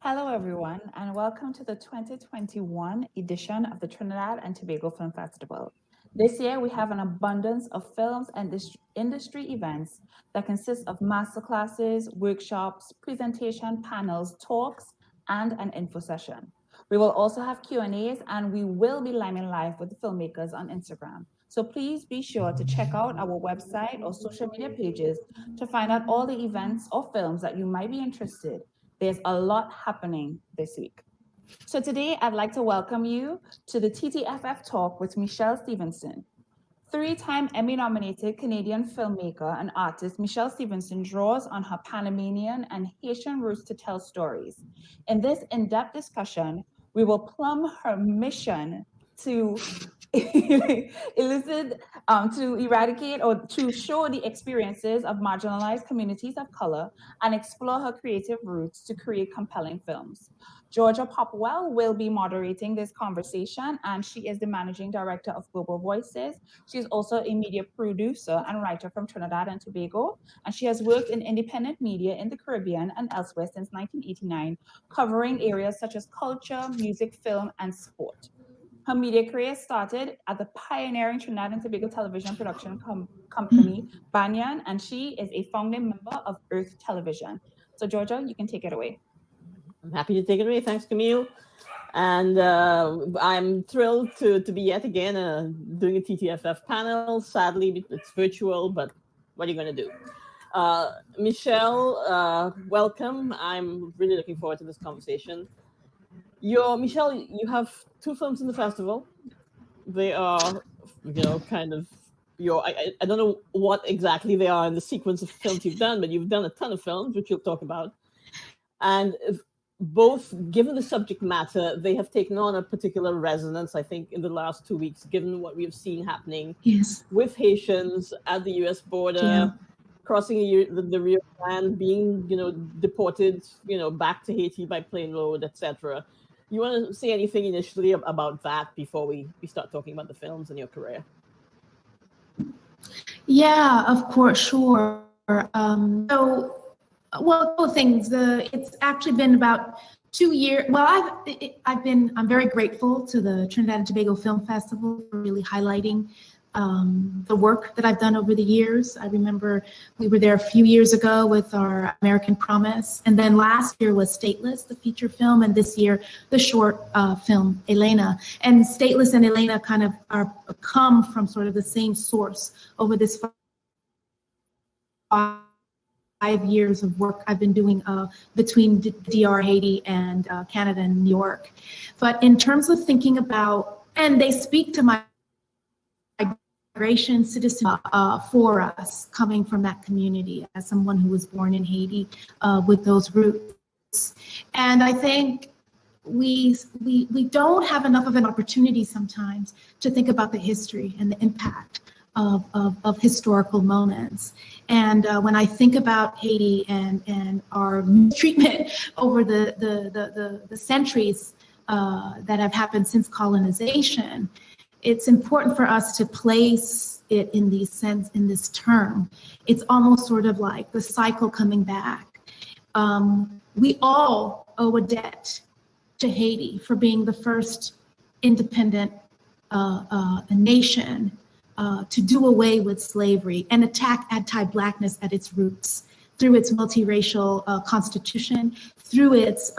Hello, everyone, and welcome to the 2021 edition of the Trinidad and Tobago Film Festival. This year, we have an abundance of films and industry events that consist of masterclasses, workshops, presentation panels, talks, and an info session. We will also have Q&As, and we will be lining live with the filmmakers on Instagram. So please be sure to check out our website or social media pages to find out all the events or films that you might be interested. There's a lot happening this week. So today I'd like to welcome you to the ttff talk with Michèle Stephenson. Three-time Emmy-nominated Canadian filmmaker and artist Michèle Stephenson draws on her Panamanian and Haitian roots to tell stories. In this in-depth discussion, we will plumb her mission to to eradicate or to show the experiences of marginalized communities of color and explore her creative roots to create compelling films. Georgia Popplewell will be moderating this conversation, and she is the managing director of Global Voices. She's also a media producer and writer from Trinidad and Tobago, and she has worked in independent media in the Caribbean and elsewhere since 1989, covering areas such as culture, music, film, and sport. Her media career started at the pioneering Trinidad and Tobago television production company, Banyan, and she is a founding member of Earth Television. So, Georgia, you can take it away. I'm happy to take it away. Thanks, Camille. And I'm thrilled to be yet again doing a TTFF panel. Sadly, it's virtual, but what are you going to do? Michèle, welcome. I'm really looking forward to this conversation. Michèle, you have two films in the festival. They are, kind of I don't know what exactly they are in the sequence of films you've done, but you've done a ton of films, which you'll talk about. And both, given the subject matter, they have taken on a particular resonance, I think, in the last 2 weeks, given what we have seen happening with Haitians at the US border, crossing the Rio Grande, being, deported, back to Haiti by plane load, etc. You want to say anything initially about that before we start talking about the films and your career? Yeah, of course, sure. Couple things. It's actually been about 2 years. Well, I'm very grateful to the Trinidad and Tobago Film Festival for really highlighting the work that I've done over the years. I remember we were there a few years ago with our American Promise, and then last year was Stateless, the feature film, and this year the short film Elena. And Stateless and Elena kind of come from sort of the same source over this 5 years of work I've been doing between DR, Haiti, and Canada and New York. But in terms of thinking about, and they speak to my migration citizen for us coming from that community as someone who was born in Haiti with those roots. And I think we don't have enough of an opportunity sometimes to think about the history and the impact of historical moments. And when I think about Haiti and our treatment over the centuries that have happened since colonization, it's important for us to place it in this term. It's almost sort of like the cycle coming back. We all owe a debt to Haiti for being the first independent nation to do away with slavery and attack anti-Blackness at its roots through its multiracial constitution, through its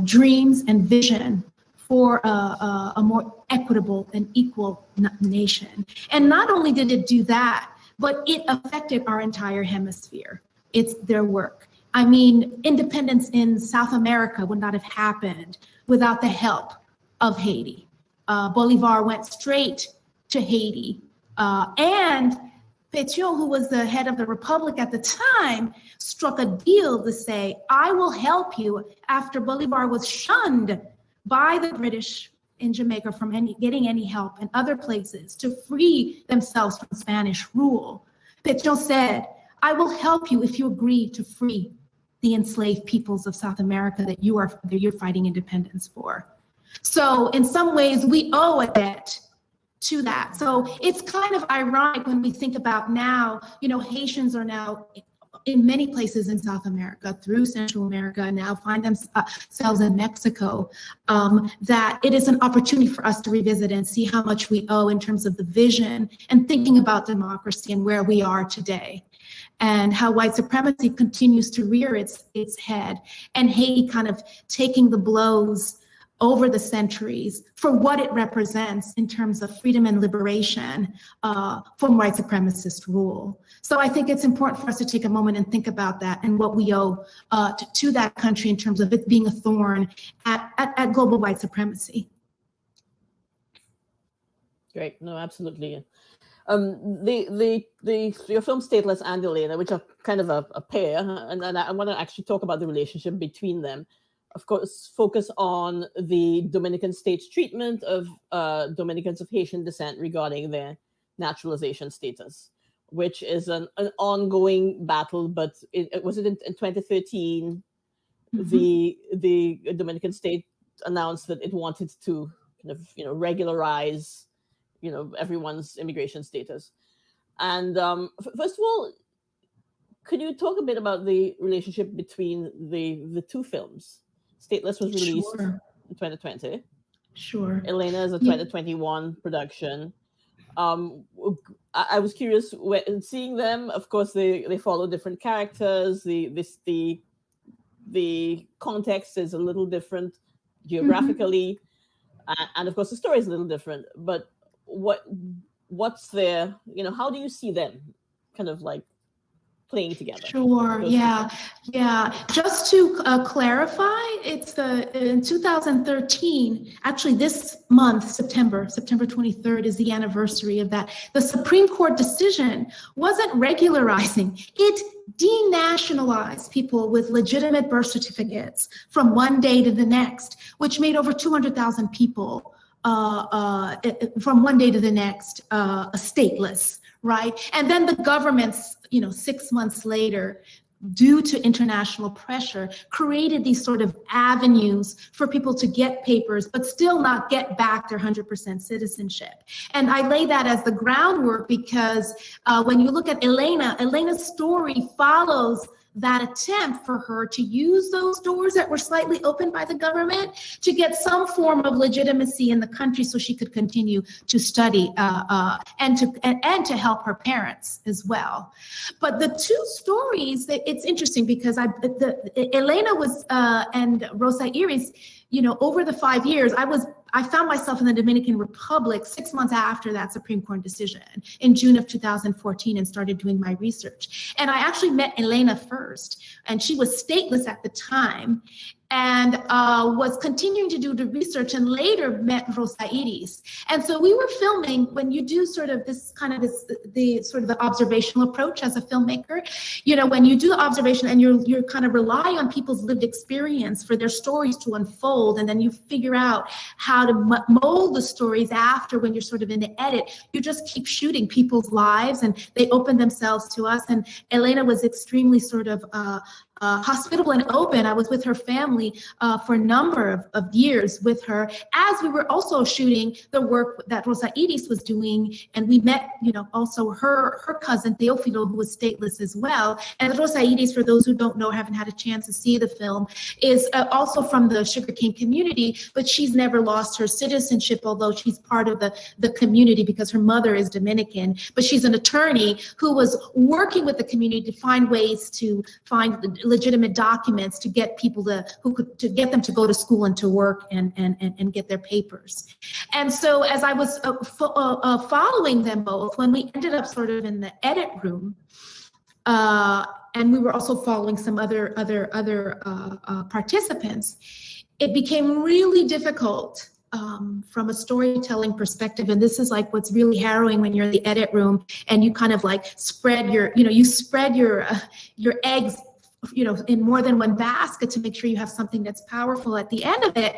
dreams and vision for a more equitable and equal nation. And not only did it do that, but it affected our entire hemisphere. It's their work. I mean, independence in South America would not have happened without the help of Haiti. Bolivar went straight to Haiti. And Pétion, who was the head of the republic at the time, struck a deal to say, I will help you after Bolivar was shunned by the British in Jamaica from getting any help in other places to free themselves from Spanish rule. Pétion said, I will help you if you agree to free the enslaved peoples of South America that you're fighting independence for. So in some ways, we owe a debt to that. So it's kind of ironic when we think about now, Haitians are now in many places in South America, through Central America, and now find themselves in Mexico, that it is an opportunity for us to revisit and see how much we owe in terms of the vision and thinking about democracy and where we are today, and how white supremacy continues to rear its head, and Haiti kind of taking the blows over the centuries for what it represents in terms of freedom and liberation from white supremacist rule. So I think it's important for us to take a moment and think about that and what we owe to that country in terms of it being a thorn at global white supremacy. Great, no, absolutely. Your film Stateless and Elena, which are kind of a pair, and I want to actually talk about the relationship between them. Of course, focus on the Dominican state's treatment of Dominicans of Haitian descent regarding their naturalization status, which is an ongoing battle. But was it in 2013, the Dominican state announced that it wanted to kind of regularize everyone's immigration status. And first of all, could you talk a bit about the relationship between the two films? Stateless was released in 2020. Sure. Elena is a 2021 production. I was curious when seeing them. Of course, they follow different characters. The context is a little different geographically, and of course, the story is a little different. But what's their, how do you see them kind of like playing together? Sure. Yeah. Just to clarify, it's in 2013. Actually, this month, September 23rd, is the anniversary of that. The Supreme Court decision wasn't regularizing; it denationalized people with legitimate birth certificates from one day to the next, which made over 200,000 people from one day to the next stateless. Right. And then the governments, 6 months later, due to international pressure, created these sort of avenues for people to get papers, but still not get back their 100% citizenship. And I lay that as the groundwork because when you look at Elena's story follows that attempt for her to use those doors that were slightly opened by the government to get some form of legitimacy in the country so she could continue to study and to help her parents as well. But the two stories, it's interesting because Elena was and Rosa Iris, over the 5 years, I found myself in the Dominican Republic 6 months after that Supreme Court decision in June of 2014 and started doing my research. And I actually met Elena first, and she was stateless at the time and was continuing to do the research and later met Rosa Iris. And so we were filming when you do sort of the observational approach as a filmmaker, when you do the observation and you're kind of rely on people's lived experience for their stories to unfold, and then you figure out how to mold the stories after when you're sort of in the edit, you just keep shooting people's lives and they open themselves to us. And Elena was extremely sort of hospitable and open. I was with her family for a number of years with her, as we were also shooting the work that Rosa Iris was doing. And we met, also her cousin Teofilo, who was stateless as well. And Rosa Iris, for those who don't know, haven't had a chance to see the film, is also from the sugarcane community, but she's never lost her citizenship, although she's part of the community because her mother is Dominican. But she's an attorney who was working with the community to find ways to find legitimate documents to get people to get them to go to school and to work and get their papers. And so as I was following them both, when we ended up sort of in the edit room, and we were also following some other participants, it became really difficult from a storytelling perspective. And this is like what's really harrowing when you're in the edit room and you kind of like spread your eggs in more than one basket to make sure you have something that's powerful at the end of it.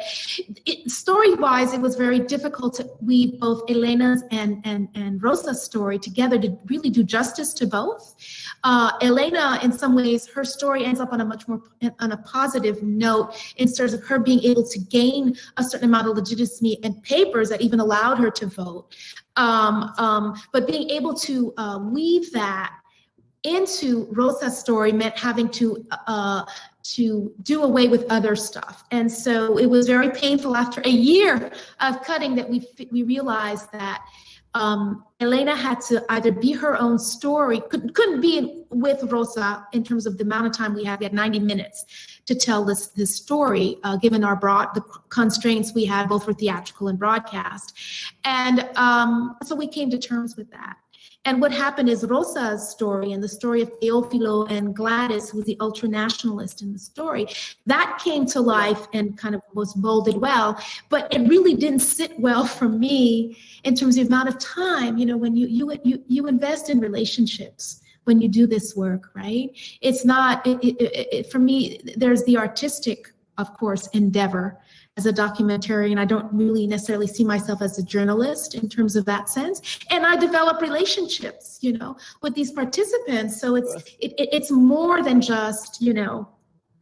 Story-wise, it was very difficult to weave both Elena's and Rosa's story together to really do justice to both. Elena, in some ways, her story ends up on a positive note in terms of her being able to gain a certain amount of legitimacy and papers that even allowed her to vote. But being able to weave that into Rosa's story meant having to do away with other stuff. And so it was very painful after a year of cutting that we realized that Elena had to either be her own story, couldn't be with Rosa in terms of the amount of time we had. We had 90 minutes to tell this story, given the constraints we had both for theatrical and broadcast. And so we came to terms with that. And what happened is Rosa's story and the story of Teófilo and Gladys, who was the ultra-nationalist in the story, that came to life and kind of was molded well, but it really didn't sit well for me in terms of the amount of time, when you invest in relationships when you do this work, right? It's not, for me, there's the artistic, of course, endeavor. As a documentarian, I don't really necessarily see myself as a journalist in terms of that sense. And I develop relationships, with these participants. So it's more than just,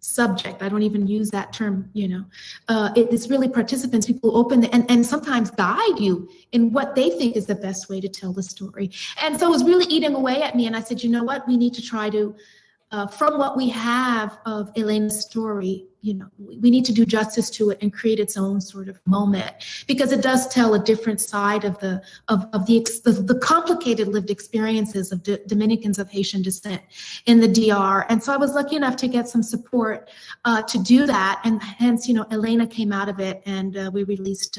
subject. I don't even use that term, it's really participants, people open and sometimes guide you in what they think is the best way to tell the story. And so it was really eating away at me. And I said, you know what, we need to try to, from what we have of Elena's story, we need to do justice to it and create its own sort of moment, because it does tell a different side of the complicated lived experiences of Dominicans of Haitian descent in the DR. And so I was lucky enough to get some support to do that, and hence, Elena came out of it, and we released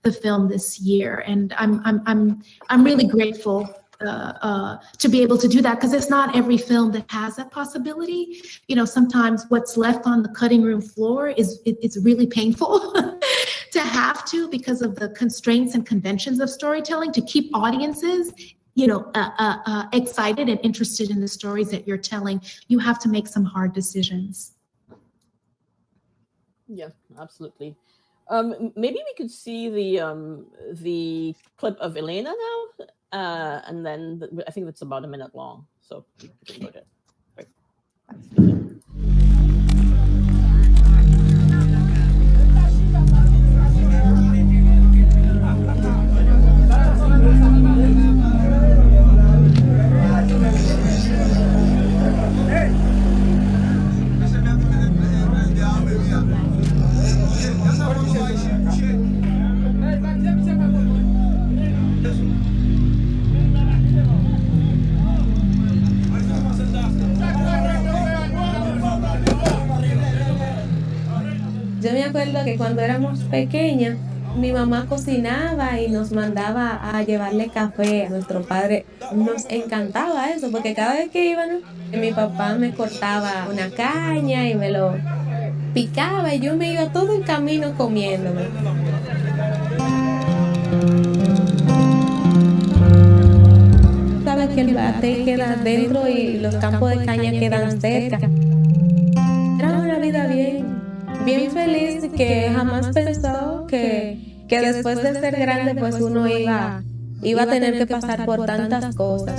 the film this year. And I'm really grateful to be able to do that, because it's not every film that has that possibility. Sometimes what's left on the cutting room floor it's really painful to have to, because of the constraints and conventions of storytelling, to keep audiences excited and interested in the stories that you're telling. You have to make some hard decisions. Yeah, absolutely. Maybe we could see the clip of Elena now. And then I think it's about a minute long, so you can go ahead. Right. Yo me acuerdo que cuando éramos pequeñas, mi mamá cocinaba y nos mandaba a llevarle café a nuestro padre. Nos encantaba eso, porque cada vez que íbamos, mi papá me cortaba una caña y me lo picaba y yo me iba todo el camino comiéndome. Sabes que el bate queda dentro y los campos de caña quedan cerca. Era una vida bien feliz, que jamás pensó que después de ser grande pues uno iba a tener que pasar por tantas cosas.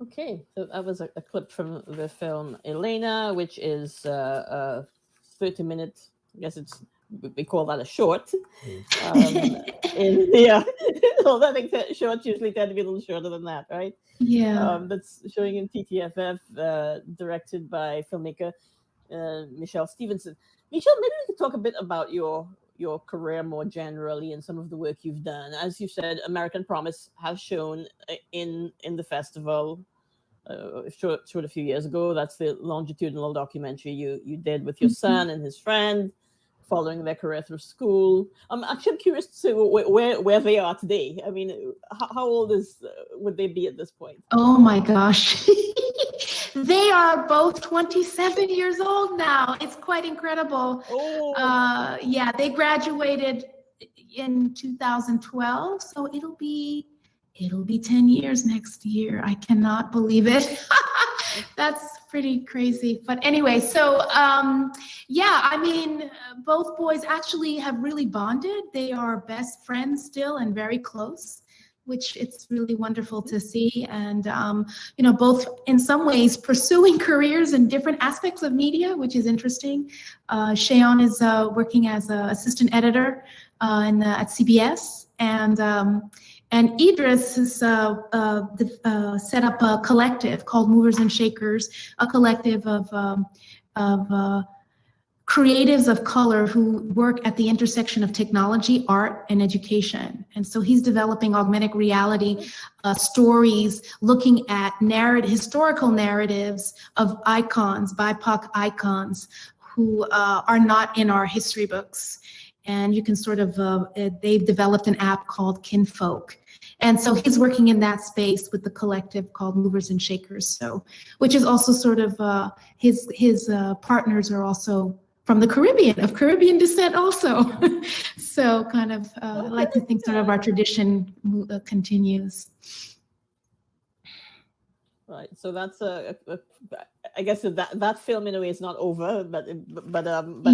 Okay, so that was a clip from the film Elena, which is a 30-minute. I guess we call that a short. Although I think that shorts usually tend to be a little shorter than that, right? Yeah. That's showing in ttff, directed by filmmaker Michèle Stephenson. Michèle, maybe we could talk a bit about your career more generally and some of the work you've done. As you said, American Promise has shown in the festival. Short a few years ago. That's the longitudinal documentary you did with your son and his friend, following their career through school. I'm actually curious to see where they are today. I mean, how old would they be at this point? Oh my gosh. They are both 27 years old now. It's quite incredible. Oh. Yeah, they graduated in 2012, so it'll be 10 years next year. I cannot believe it. That's pretty crazy. But anyway, so yeah, I mean, both boys actually have really bonded. They are best friends still and very close. which it's really wonderful to see. And, both in some ways pursuing careers in different aspects of media, which is interesting. Shayon is working as an assistant editor at CBS. And Idris has set up a collective called Movers and Shakers, a collective of creatives of color who work at the intersection of technology, art, and education. And so he's developing augmented reality stories, looking at historical narratives of icons, BIPOC icons, who are not in our history books. And you can they've developed an app called Kinfolk. And so he's working in that space with the collective called Movers and Shakers. So, which is also his partners are also from the Caribbean, of Caribbean descent also. So I like to think our tradition continues. Right. So that's I guess that film in a way is not over, but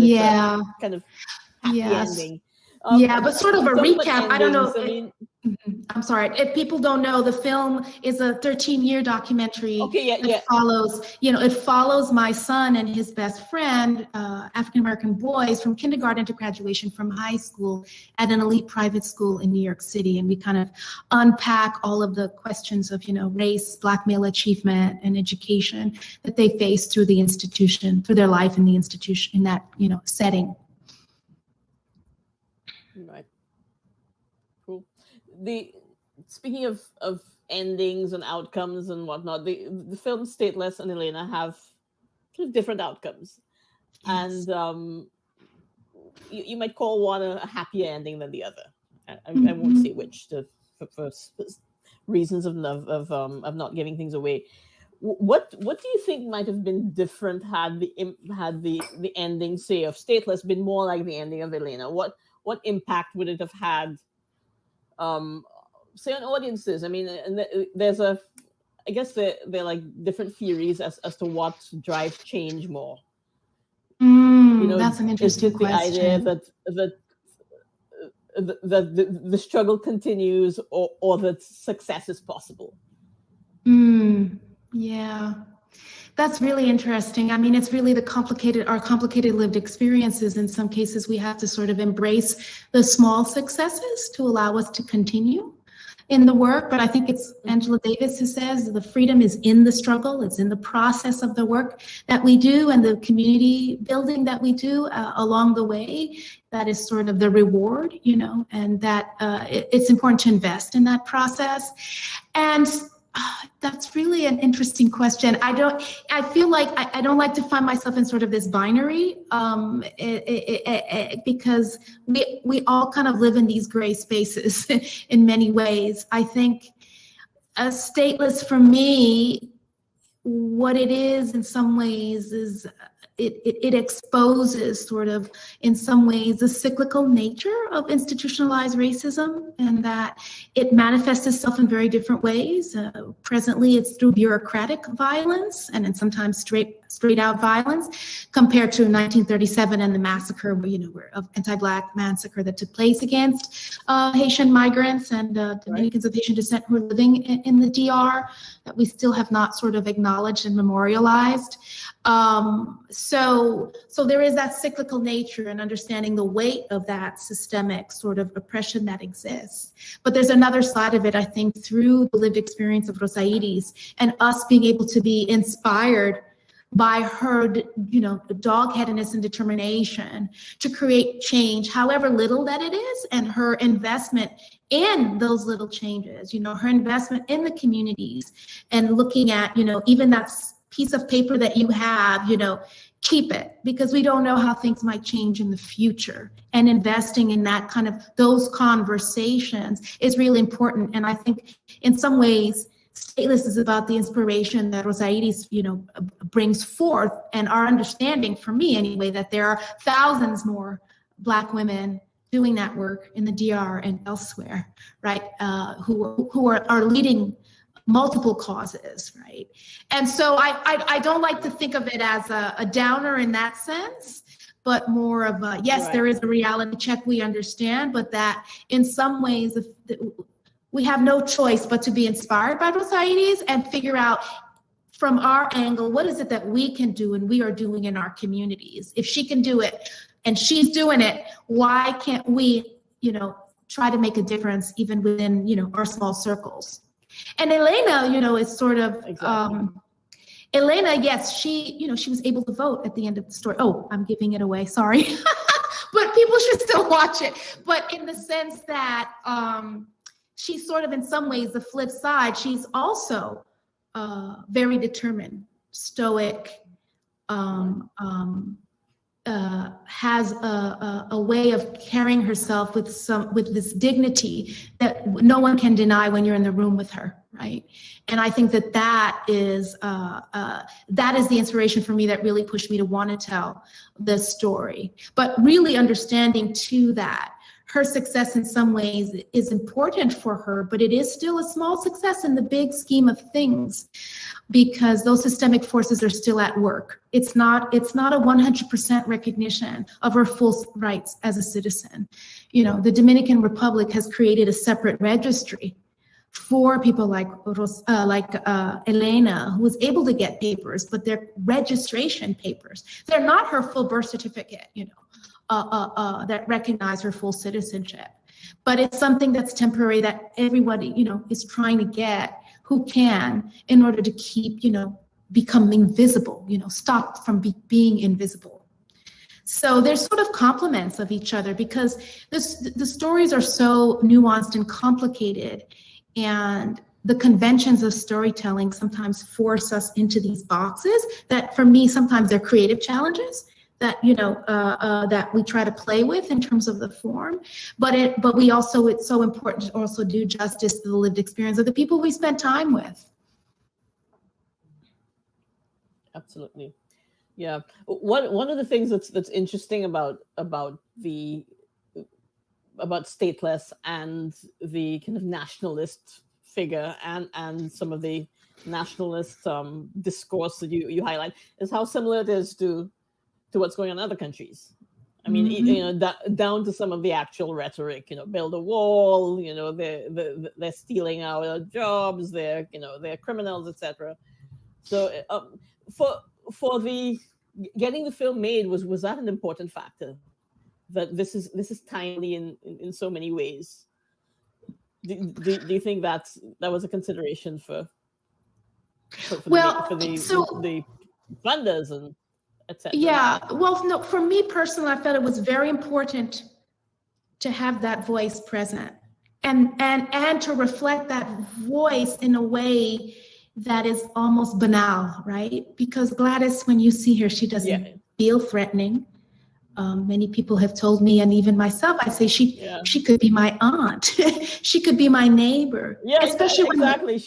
yeah, it's kind of happy ending. But sort of a recap. I don't know. I'm sorry. If people don't know, the film is a 13-year documentary. It follows my son and his best friend, African-American boys, from kindergarten to graduation from high school at an elite private school in New York City. And we kind of unpack all of the questions of, race, Black male achievement, and education that they face through the institution, through their life in the institution, in that, setting. Right. Cool. Speaking of endings and outcomes and whatnot, the films Stateless and Elena have different outcomes. Yes. And you might call one a happier ending than the other. I won't say which for reasons of not giving things away. What do you think might have been different had the ending, say, of Stateless been more like the ending of Elena? What impact would it have had, say, on audiences? I mean, there's I guess there are like different theories as to what drives change more. That's an interesting question. The idea that the struggle continues or that success is possible. Yeah. That's really interesting. I mean, it's really our complicated lived experiences. In some cases, we have to sort of embrace the small successes to allow us to continue in the work. But I think it's Angela Davis who says the freedom is in the struggle. It's in the process of the work that we do and the community building that we do along the way. That is sort of the reward, and that it's important to invest in that process. And that's really an interesting question. I feel like I don't like to find myself in sort of this binary because we all kind of live in these gray spaces in many ways. I think Stateless for me, what it is in some ways is it exposes sort of, in some ways, the cyclical nature of institutionalized racism, and that it manifests itself in very different ways. Presently, it's through bureaucratic violence and then sometimes straight out violence, compared to 1937 and the massacre, of anti-Black massacre that took place against Haitian migrants and Dominicans of Haitian descent who are living in the DR, that we still have not sort of acknowledged and memorialized. So there is that cyclical nature and understanding the weight of that systemic sort of oppression that exists. But there's another side of it, I think, through the lived experience of Rosaides and us being able to be inspired by her, dogheadedness and determination to create change, however little that it is, and her investment in those little changes, her investment in the communities and looking at, even that piece of paper that you have, keep it, because we don't know how things might change in the future. And investing in that kind of those conversations is really important. And I think in some ways, Stateless is about the inspiration that Rosaides, brings forth, and our understanding, for me anyway, that there are thousands more Black women doing that work in the DR and elsewhere, right? Who are leading multiple causes, right? And so I don't like to think of it as a downer in that sense, but more of a, yes, right. There is a reality check we understand, but that in some ways we have no choice but to be inspired by Rosa Iris and figure out from our angle, what is it that we can do and we are doing in our communities? If she can do it and she's doing it, why can't we, try to make a difference even within, our small circles? And Elena, is sort of, Elena, yes, she was able to vote at the end of the story. Oh, I'm giving it away, sorry. But people should still watch it. But in the sense that she's sort of in some ways the flip side, she's also very determined, stoic, has a way of carrying herself with this dignity that no one can deny when you're in the room with her, right? And I think that is the inspiration for me that really pushed me to want to tell this story. But really understanding too that her success in some ways is important for her, but it is still a small success in the big scheme of things, because those systemic forces are still at work. It's not a 100% recognition of her full rights as a citizen. The Dominican Republic has created a separate registry for people like Elena, who was able to get papers, but they're registration papers. They're not her full birth certificate, that recognize her full citizenship. But it's something that's temporary that everybody, is trying to get who can in order to keep, becoming visible, stop from being invisible. So there's sort of complements of each other because the stories are so nuanced and complicated, and the conventions of storytelling sometimes force us into these boxes that for me, sometimes they're creative challenges that that we try to play with in terms of the form, but it's so important to also do justice to the lived experience of the people we spend time with. Absolutely, yeah. One of the things that's interesting about Stateless and the kind of nationalist figure and some of the nationalist discourse that you highlight is how similar it is to what's going on in other countries. I mean, down to some of the actual rhetoric, build a wall, they're stealing our jobs, they're criminals, etc. So for the getting the film made, was that an important factor? That this is timely in so many ways. Do you think that was a consideration for the funders and etc.? Yeah, well, no, for me personally, I felt it was very important to have that voice present and to reflect that voice in a way that is almost banal, right? Because Gladys, when you see her, she doesn't feel threatening. Many people have told me, and even myself, I say she could be my aunt. She could be my neighbor. Yeah, especially exactly.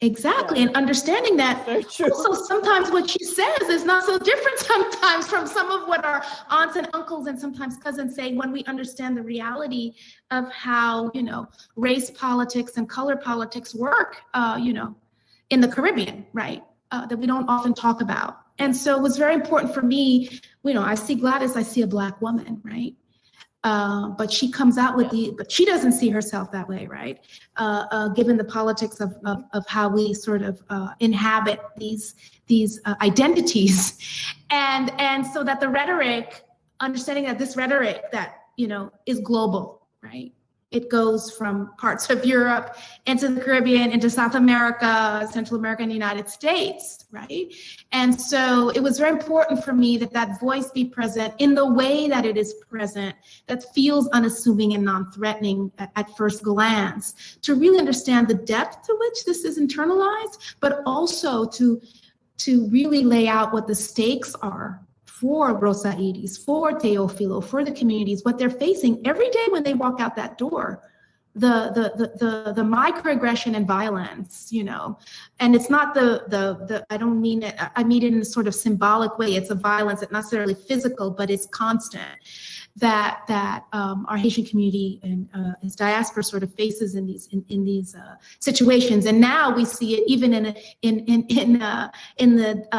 Exactly, and understanding that also sometimes what she says is not so different sometimes from some of what our aunts and uncles and sometimes cousins say when we understand the reality of how, race politics and color politics work, in the Caribbean, right? That we don't often talk about. And so it was very important for me, I see Gladys, I see a Black woman, right? But she comes out with but she doesn't see herself that way, right? Given the politics of how we sort of inhabit these identities, and so that the rhetoric, understanding that this rhetoric that is global, right? It goes from parts of Europe into the Caribbean, into South America, Central America, and the United States, right? And so it was very important for me that voice be present in the way that it is present, that feels unassuming and non-threatening at first glance, to really understand the depth to which this is internalized, but also to really lay out what the stakes are for Rosa Iris, for Teofilo, for the communities, what they're facing every day when they walk out that door, the microaggression and violence, and it's not I don't mean it, I mean it in a sort of symbolic way. It's a violence that's not necessarily physical, but it's constant that our Haitian community and its diaspora sort of faces in these situations. And now we see it even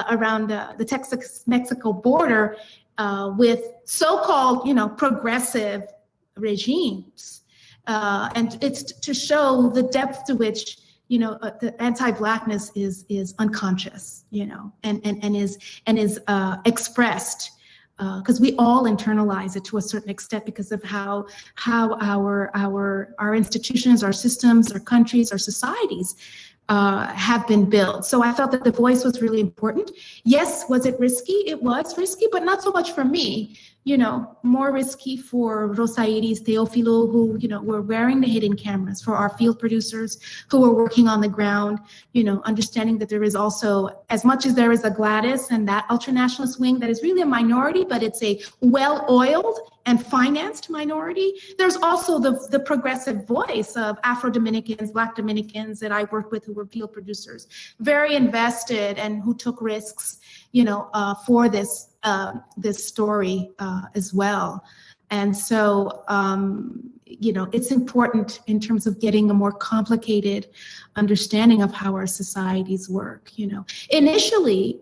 around the Texas-Mexico border with so-called progressive regimes And it's to show the depth to which, the anti-Blackness is unconscious, and is expressed, because we all internalize it to a certain extent because of how our institutions, our systems, our countries, our societies have been built. So I felt that the voice was really important. Yes, was it risky? It was risky, but not so much for me. More risky for Rosa Iris, Teofilo, who, were wearing the hidden cameras, for our field producers who were working on the ground, understanding that there is also, as much as there is a Gladys and that ultranationalist wing that is really a minority, but it's a well-oiled and financed minority, there's also the progressive voice of Afro-Dominicans, Black Dominicans that I worked with who were field producers, very invested and who took risks, for this story as well. And so, it's important in terms of getting a more complicated understanding of how our societies work. Initially,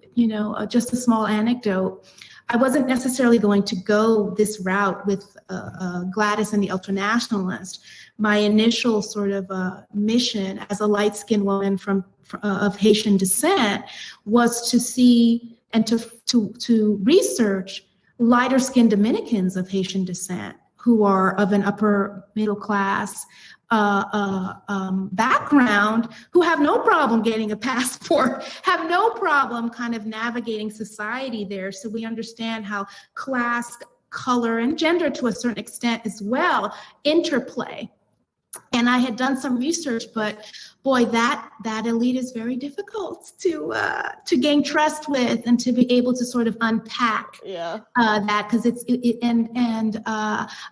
just a small anecdote, I wasn't necessarily going to go this route with Gladys and the ultranationalist. My initial sort of mission as a light-skinned woman of Haitian descent was to see and to research lighter-skinned Dominicans of Haitian descent who are of an upper middle class background, who have no problem getting a passport, have no problem kind of navigating society there. So we understand how class, color, and gender to a certain extent as well interplay. And I had done some research, but boy, that elite is very difficult to gain trust with and to be able to sort of unpack that, because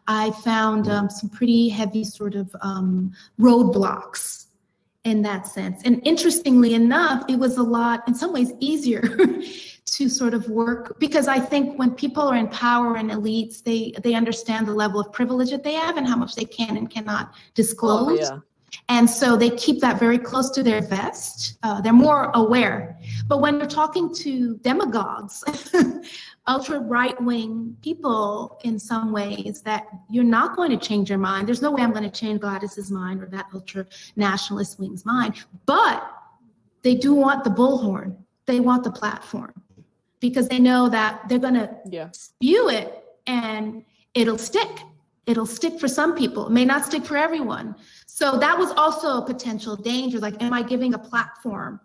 I found some pretty heavy sort of roadblocks in that sense. And interestingly enough, it was a lot, in some ways, easier to sort of work, because I think when people are in power and elites, they understand the level of privilege that they have and how much they can and cannot disclose. Oh, yeah. And so they keep that very close to their vest. They're more aware. But when you're talking to demagogues, ultra right-wing people, in some ways, that you're not going to change your mind. There's no way I'm going to change Gladys's mind or that ultra nationalist wing's mind. But they do want the bullhorn. They want the platform, because they know that they're going to spew it and it'll stick. It'll stick for some people. It may not stick for everyone. So that was also a potential danger. Like, am I giving a platform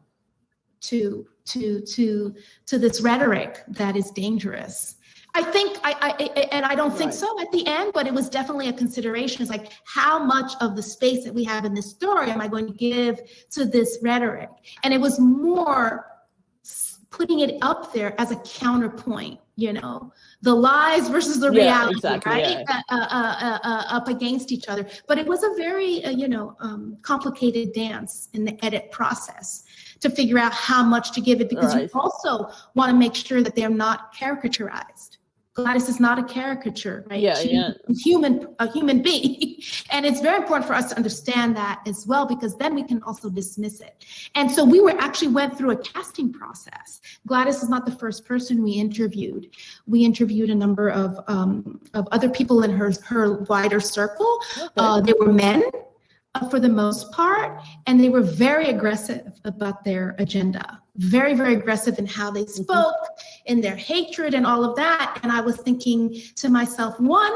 to this rhetoric that is dangerous? I think, I don't think so at the end, but it was definitely a consideration. It's like, how much of the space that we have in this story am I going to give to this rhetoric? And it was more putting it up there as a counterpoint, the lies versus the reality, exactly, right? Up against each other. But it was a very, complicated dance in the edit process to figure out how much to give it, because you also want to make sure that they're not caricaturized. Gladys is not a caricature, right? She's a human being. And it's very important for us to understand that as well, because then we can also dismiss it. And so we went through a casting process. Gladys is not the first person we interviewed. We interviewed a number of other people in her wider circle. Okay. They were men for the most part, and they were very aggressive about their agenda. Very, very aggressive in how they spoke, in their hatred and all of that. And I was thinking to myself, one,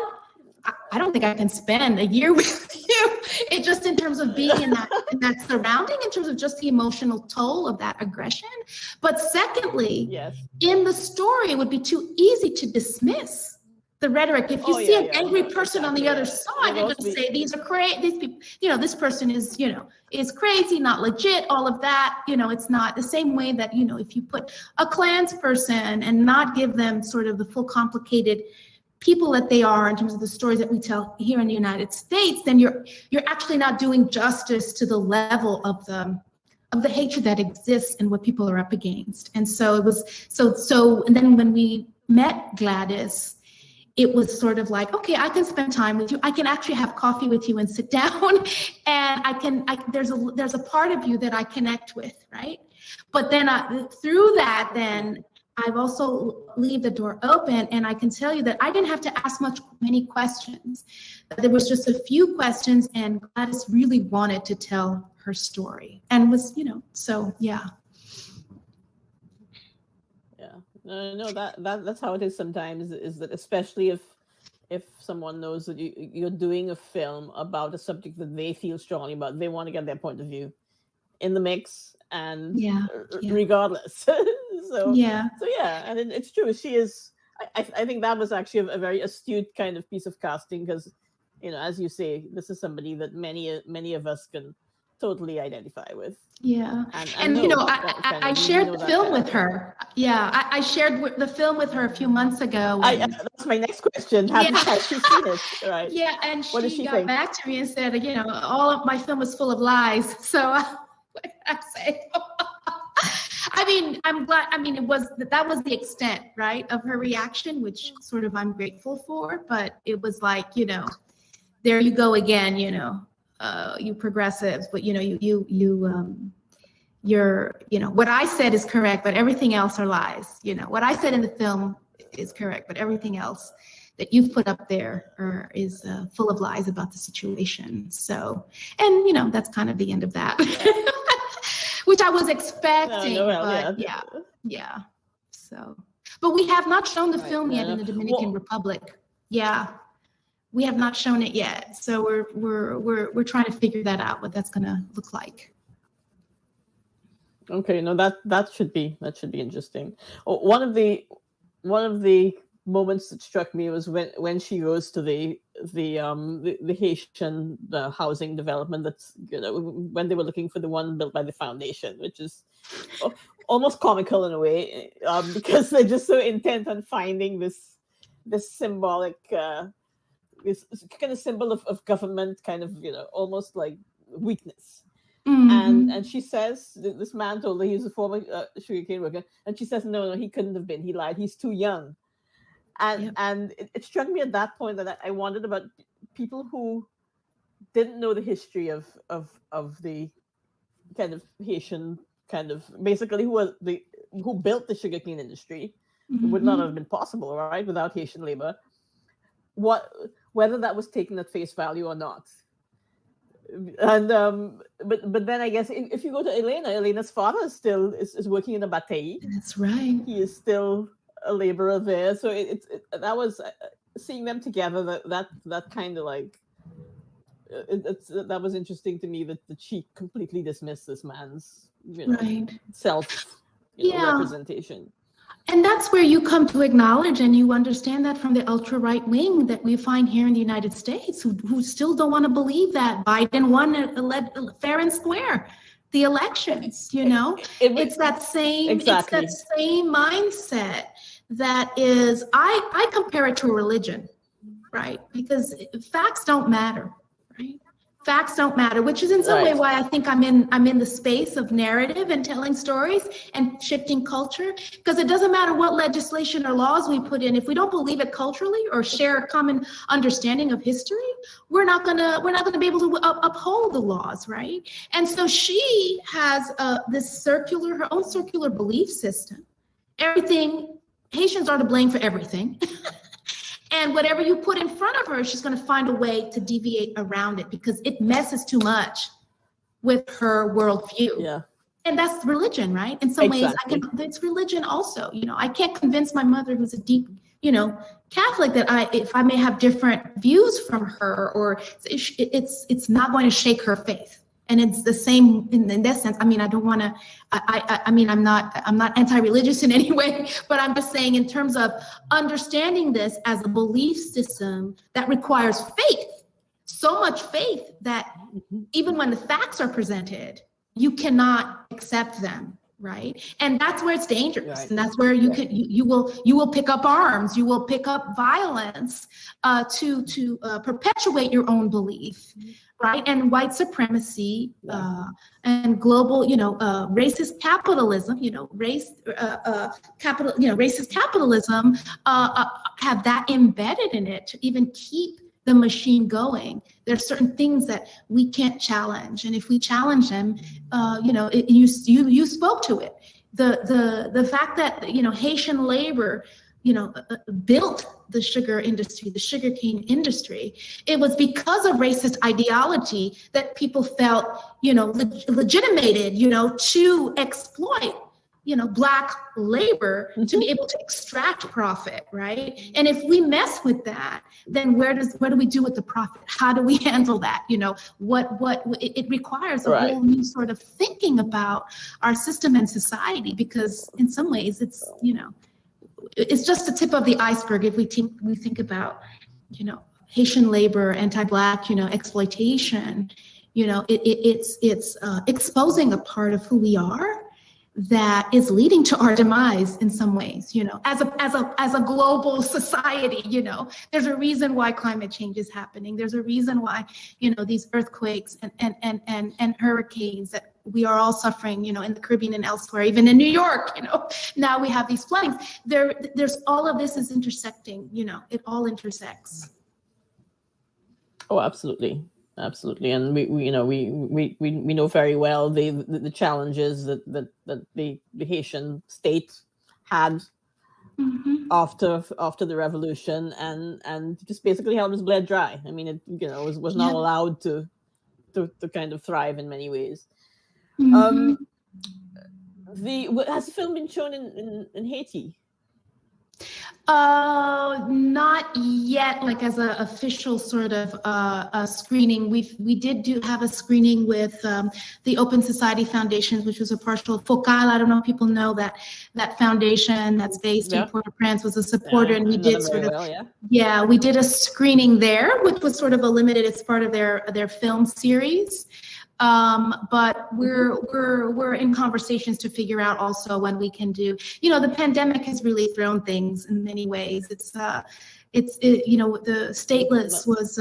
I don't think I can spend a year with you. It just in terms of being in that surrounding, in terms of just the emotional toll of that aggression. But secondly, in the story, it would be too easy to dismiss the rhetoric. If you see an angry person on the other side, you're going to say, these people, this person is, is crazy, not legit, all of that. It's not the same way that, if you put a Klans person and not give them sort of the full complicated people that they are in terms of the stories that we tell here in the United States, then you're actually not doing justice to the level of the hatred that exists and what people are up against. And so it was, and then when we met Gladys, it was sort of like, okay, I can spend time with you. I can actually have coffee with you and sit down, and there's a part of you that I connect with, right? But then through that, then I've also leave the door open, and I can tell you that I didn't have to ask many questions. There was just a few questions, and Gladys really wanted to tell her story, and was, so yeah. Yeah, no, that's how it is sometimes. Is that especially if someone knows that you're doing a film about a subject that they feel strongly about, they want to get their point of view in the mix, and regardless. So yeah, and it's true. She is. I think that was actually a very astute kind of piece of casting, because, as you say, this is somebody that many of us can totally identify with. Yeah, and I shared the film with her. Yeah, I shared the film with her a few months ago. That's my next question. Has she seen it? Right. Yeah, and what she got back to me and said, all of my film was full of lies. So what can I say? I'm glad. That was the extent, right, of her reaction, which sort of I'm grateful for. But it was like, there you go again, you progressives, but you're what I said is correct, but everything else are lies. What I said in the film is correct, but everything else that you've put up there is full of lies about the situation. So, and that's kind of the end of that. Which I was expecting, but yeah. So, but we have not shown the film yet in the Dominican Republic. Yeah, we have not shown it yet. So we're trying to figure that out, what that's going to look like. Okay, no, that should be interesting. One of the moments that struck me was when she goes to the Haitian housing development, that's when they were looking for the one built by the foundation, which is almost comical in a way, because they're just so intent on finding this symbolic this kind of symbol of government, kind of almost like weakness. Mm-hmm. And she says, this man told her he was a former sugarcane worker, and she says no, he couldn't have been, he lied, he's too young. And it struck me at that point that I wondered about people who didn't know the history of the kind of Haitian kind of, basically who built the sugarcane industry. Mm-hmm. It would not have been possible, right, without Haitian labor. Whether that was taken at face value or not. And but then I guess if you go to Elena's father is working in a battery. That's right. He is still a laborer there, so that was seeing them together. That kind of like that was interesting to me, that she completely dismissed this man's self representation. And that's where you come to acknowledge, and you understand that from the ultra right wing that we find here in the United States, who still don't want to believe that Biden won fair and square the elections. It's that same mindset that is. I compare it to a religion, right? Because facts don't matter, right? Facts don't matter, which is in some way why I think I'm in the space of narrative and telling stories and shifting culture, because it doesn't matter what legislation or laws we put in. If we don't believe it culturally or share a common understanding of history, we're not gonna be able to uphold the laws, right? And so she has her own circular belief system. Everything, Haitians are to blame for everything. And whatever you put in front of her, she's going to find a way to deviate around it, because it messes too much with her worldview. Yeah. And that's religion, right? In some ways, it's religion also. I can't convince my mother, who's a deep, Catholic, that if I may have different views from her, or it's not going to shake her faith. And it's the same in that sense. I don't want to, I'm not anti-religious in any way, but I'm just saying, in terms of understanding this as a belief system that requires faith, so much faith that even when the facts are presented, you cannot accept them, right? And that's where it's dangerous. Right. And that's where you will pick up arms, you will pick up violence to perpetuate your own belief. Right, and white supremacy and global, racist capitalism, racist capitalism have that embedded in it to even keep the machine going. There are certain things that we can't challenge, and if we challenge them, you spoke to it. the fact that Haitian labor built the sugar industry, the sugarcane industry, it was because of racist ideology that people felt legitimated to exploit Black labor to be able to extract profit, right? And if we mess with that, then what do we do with the profit? How do we handle that? It requires a whole new sort of thinking about our system and society, because in some ways it's just the tip of the iceberg if we think about Haitian labor, anti-Black exploitation. It's exposing a part of who we are that is leading to our demise in some ways, as a global society. There's a reason why climate change is happening. There's a reason why, these earthquakes and hurricanes that we are all suffering, in the Caribbean and elsewhere, even in New York, now we have these floodings. There's all of this is intersecting, it all intersects. Oh, absolutely. Absolutely, and we know very well the challenges that the Haitian state had after the revolution, and just basically held its bled dry. I mean, it was not allowed to kind of thrive in many ways. Has the film been shown in Haiti? Not yet, like as an official sort of a screening. We did have a screening with the Open Society Foundation, which was a partial focal. I don't know if people know that foundation that's based in Port-au-Prince was a supporter, and we did we did a screening there, which was sort of a limited. It's part of their film series. But we're in conversations to figure out also when we can do. The pandemic has really thrown things in many ways. The Stateless was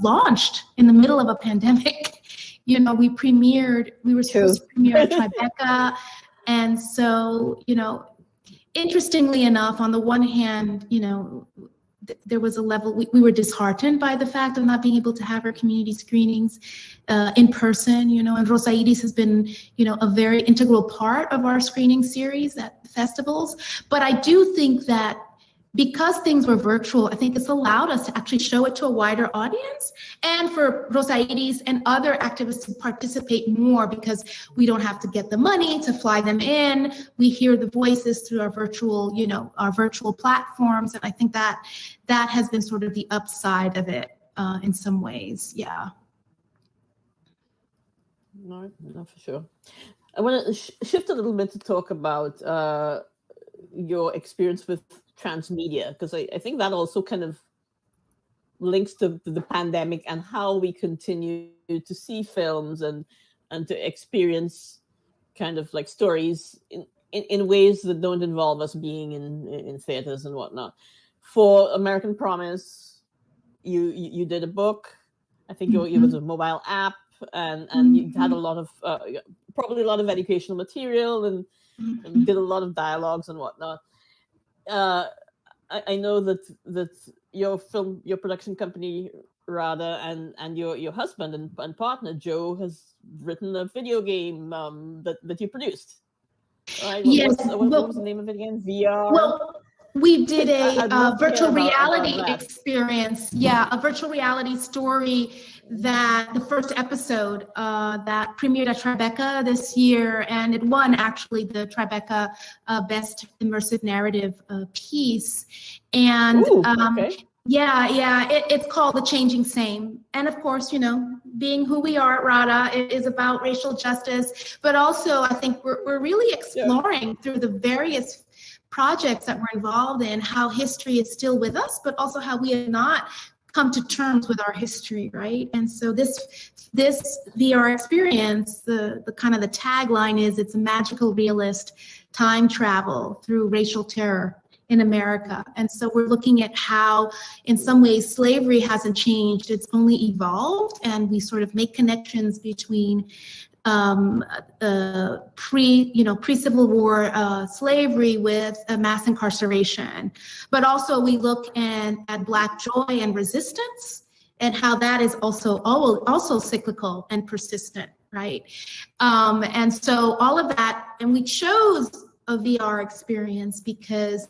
launched in the middle of a pandemic. We were supposed to premiere at Tribeca, and so interestingly enough, on the one hand, there was a level, we were disheartened by the fact of not being able to have our community screenings in person, and Rosa Iris has been, a very integral part of our screening series at festivals. But I do think that because things were virtual, I think it's allowed us to actually show it to a wider audience, and for Rosa Iris and other activists to participate more, because we don't have to get the money to fly them in. We hear the voices through our virtual, our virtual platforms. And I think that has been sort of the upside of it in some ways. Yeah. No, for sure. I want to shift a little bit to talk about your experience with transmedia, because I think that also kind of links to the pandemic and how we continue to see films and to experience kind of like stories in ways that don't involve us being in theaters and whatnot. For American Promise, you did a book. I think it was a mobile app, and you had a lot of probably a lot of educational material and did a lot of dialogues and whatnot. I know that your production company, Rada, and your husband and partner Joe has written a video game that you produced. Right? What was the name of it again? VR. Well, we did a virtual reality experience. Yeah, a virtual reality story. That the first episode that premiered at Tribeca this year, and it won actually the Tribeca Best Immersive Narrative piece. And it's called The Changing Same. And of course, being who we are at RADA, it is about racial justice, but also I think we're really exploring through the various projects that we're involved in how history is still with us, but also how we have not come to terms with our history, right? And so this VR experience, the kind of the tagline is, it's a magical realist time travel through racial terror in America. And so we're looking at how, in some ways, slavery hasn't changed, it's only evolved, and we sort of make connections between pre-Civil War slavery with mass incarceration. But also we look at Black joy and resistance, and how that is also cyclical and persistent, right? And so all of that, and we chose VR experience, because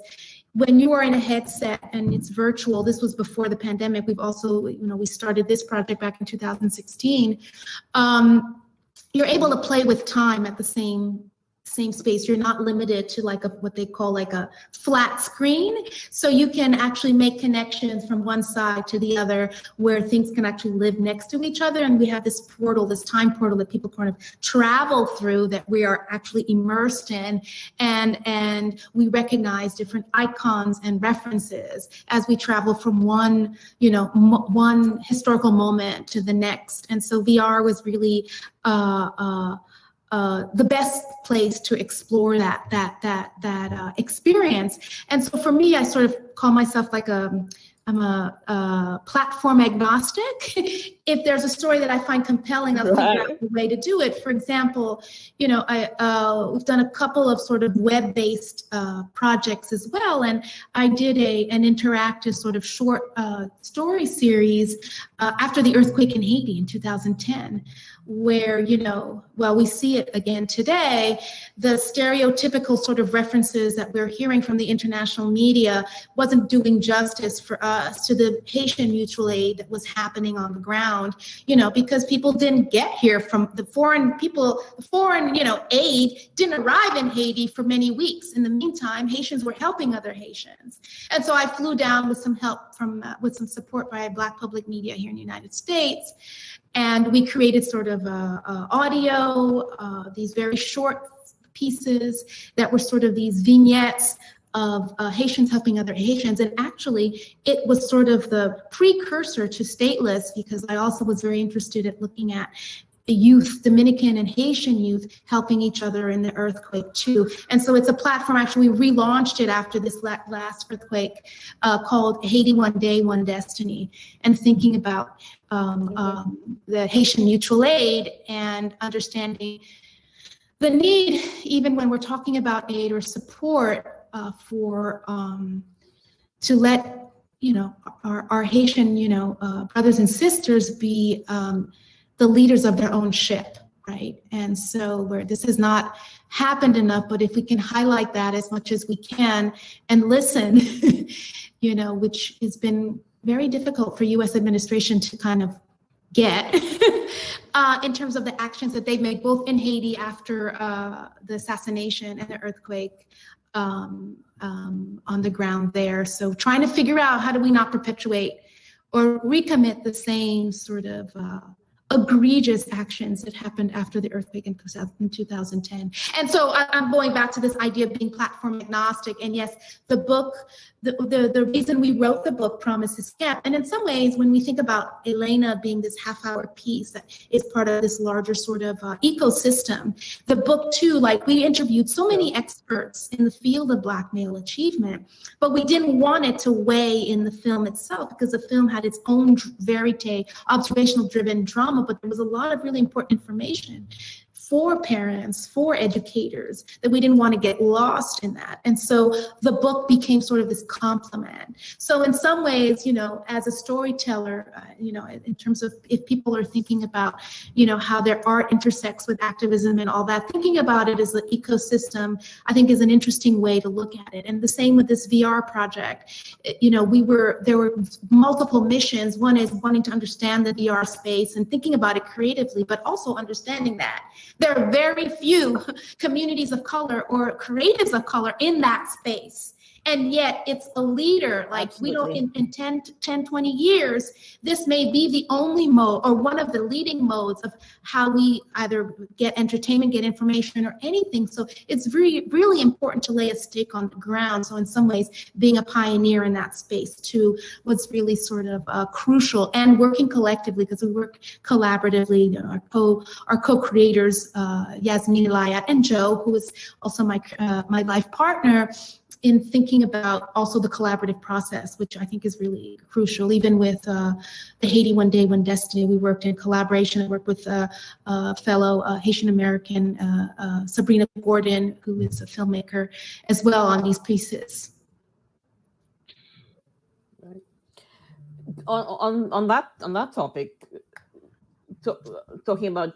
when you are in a headset and it's virtual, this was before the pandemic. We've also, we started this project back in 2016. You're able to play with time at the same space. You're not limited to like what they call like a flat screen. So you can actually make connections from one side to the other where things can actually live next to each other. And we have this portal, this time portal that people kind of travel through that we are actually immersed in. And we recognize different icons and references as we travel from one historical moment to the next. And so VR was really the best place to explore that experience. And so for me, I sort of call myself like I'm a platform agnostic. If there's a story that I find compelling, I'll figure out a way to do it. For example, we've done a couple of sort of web-based projects as well, and I did an interactive sort of short story series after the earthquake in Haiti in 2010, where, we see it again today, the stereotypical sort of references that we're hearing from the international media wasn't doing justice for us to the Haitian mutual aid that was happening on the ground, because people didn't get here from the foreign aid didn't arrive in Haiti for many weeks. In the meantime, Haitians were helping other Haitians. And so I flew down with some help with some support by Black public media here in the United States. And we created sort of audio, these very short pieces that were sort of these vignettes of Haitians helping other Haitians. And actually, it was sort of the precursor to Stateless, because I also was very interested in looking at the youth, Dominican and Haitian youth, helping each other in the earthquake too. And so it's a platform, actually we relaunched it after this last earthquake, called Haiti One Day, One Destiny, and thinking about the Haitian mutual aid and understanding the need, even when we're talking about aid or support, to let our Haitian brothers and sisters be the leaders of their own ship, right? And so where this has not happened enough, but if we can highlight that as much as we can and listen, which has been very difficult for U.S. administration to kind of get in terms of the actions that they've made, both in Haiti after the assassination and the earthquake on the ground there. So trying to figure out how do we not perpetuate or recommit the same sort of egregious actions that happened after the earthquake in 2010. And so I'm going back to this idea of being platform agnostic. And yes, the book, the reason we wrote the book, Promises Kept, and in some ways, when we think about Elena being this half-hour piece that is part of this larger sort of ecosystem, the book too, like we interviewed so many experts in the field of Black male achievement, but we didn't want it to weigh in the film itself because the film had its own verite, observational-driven drama, but there was a lot of really important information for parents, for educators, that we didn't want to get lost in that. And so the book became sort of this complement. So in some ways, as a storyteller, in terms of if people are thinking about, how their art intersects with activism and all that, thinking about it as an ecosystem, I think is an interesting way to look at it. And the same with this VR project. There were multiple missions. One is wanting to understand the VR space and thinking about it creatively, but also understanding that there are very few communities of color or creatives of color in that space. And yet it's a leader, like Absolutely. We don't, in 10, 20 years, this may be the only mode or one of the leading modes of how we either get entertainment, get information or anything. So it's really, really important to lay a stake on the ground. So in some ways, being a pioneer in that space too was really sort of crucial, and working collectively, because we work collaboratively, our co-creators, Yasmin Elayat and Joe, who is also my life partner, in thinking about also the collaborative process, which I think is really crucial. Even with the Haiti One Day, One Destiny, we worked in collaboration. I worked with a fellow Haitian American, Sabrina Gordon, who is a filmmaker as well on these pieces. On that topic, talking about